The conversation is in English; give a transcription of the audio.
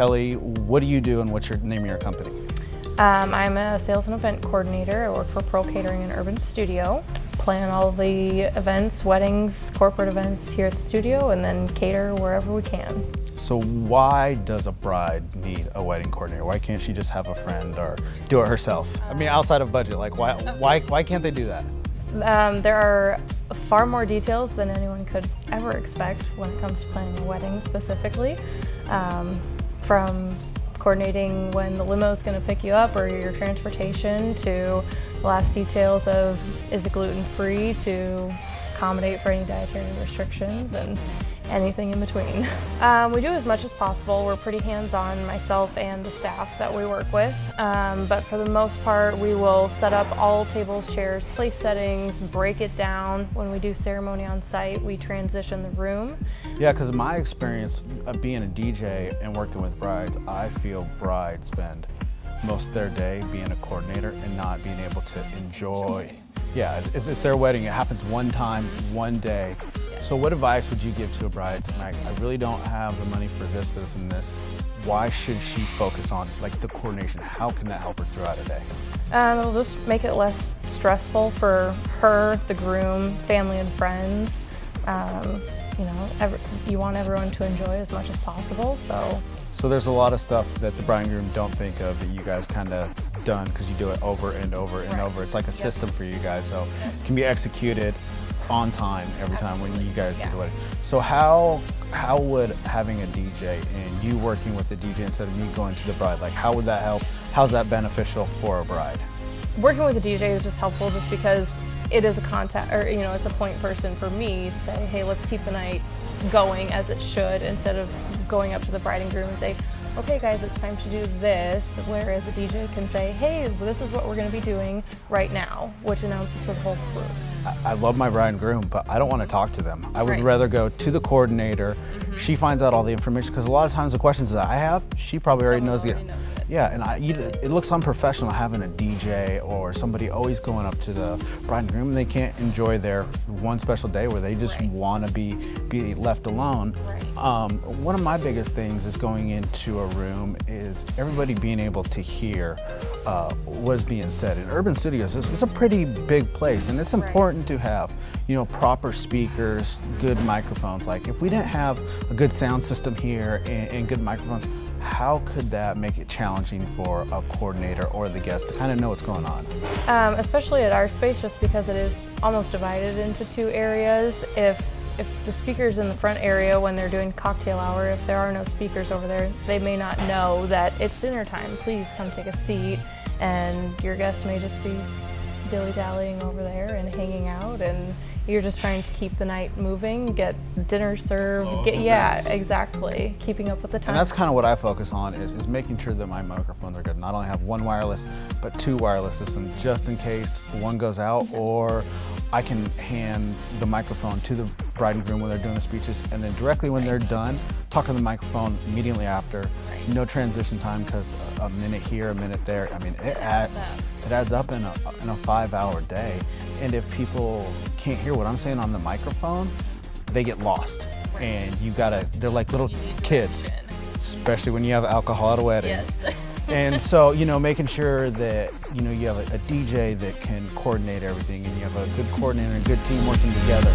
Kelly, what do you do and what's your name of your company? I'm a sales and event coordinator. I work for Pro Catering and Urban Studio. Plan all the events, weddings, corporate events here at the studio, and then cater wherever we can. So why does a bride need a wedding coordinator? Why can't she just have a friend or do it herself? I mean, outside of budget, like why can't they do that? There are far more details than anyone could ever expect when it comes to planning a wedding specifically. From coordinating when the limo is going to pick you up or your transportation to the last details of is it gluten-free to accommodate for any dietary restrictions and anything in between. We do as much as possible. We're pretty hands-on, myself and the staff that we work with, but for the most part we will set up all tables, chairs, place settings, break it down. When we do ceremony on site, we transition the room. Yeah, because in my experience of being a DJ and working with brides, I feel brides spend most of their day being a coordinator and not being able to enjoy. Yeah, it's their wedding. It happens one time, one day. So what advice would you give to a bride? Like, I really don't have the money for this, this, and this. Why should she focus on like the coordination? How can that help her throughout a day? It'll just make it less stressful for her, the groom, family, and friends. You know, you want everyone to enjoy as much as possible, So there's a lot of stuff that the bride and groom don't think of that you guys kind of done because you do it over and over and over. It's like a system for you guys, so it can be executed on time every time when you guys do the wedding. So how would having a DJ and you working with the DJ instead of you going to the bride, like how would that help? How's that beneficial for a bride? Working with a DJ is just helpful just because it is a contact, or you know, it's a point person for me to say, hey, let's keep the night going as it should, instead of going up to the bride and groom and say, okay guys, it's time to do this, whereas a DJ can say, hey, this is what we're going to be doing right now, which announces to the whole crew. I love my bride and groom, but I don't want to talk to them. I would rather go to the coordinator. She finds out all the information, because a lot of times the questions that I have, she probably already knows the. Yeah, and it looks unprofessional having a DJ or somebody always going up to the bride and groom, and they can't enjoy their one special day where they just want to be left alone. One of my biggest things is going into a room is everybody being able to hear what is being said. In urban studios, it's a pretty big place, and it's important to have, you know, proper speakers, good microphones. Like if we didn't have a good sound system here and good microphones, how could that make it challenging for a coordinator or the guest to kind of know what's going on? Especially at our space, just because it is almost divided into two areas. If the speakers in the front area, when they're doing cocktail hour, if there are no speakers over there, they may not know that it's dinner time. Please come take a seat, and your guests may just be dilly-dallying over there and hanging out, and you're just trying to keep the night moving, get dinner served, exactly, keeping up with the time. And that's kind of what I focus on is making sure that my microphones are good. Not only have one wireless, but two wireless systems, just in case one goes out, or I can hand the microphone to the bride and groom when they're doing the speeches, and then directly when they're done, talk on the microphone immediately after. No transition time, because a minute here, a minute there. I mean, it adds up in a 5-hour day. And if people can't hear what I'm saying on the microphone, they get lost. And they're like little kids, especially when you have alcohol at a wedding. And so, you know, making sure that, you know, you have a DJ that can coordinate everything, and you have a good coordinator and a good team working together.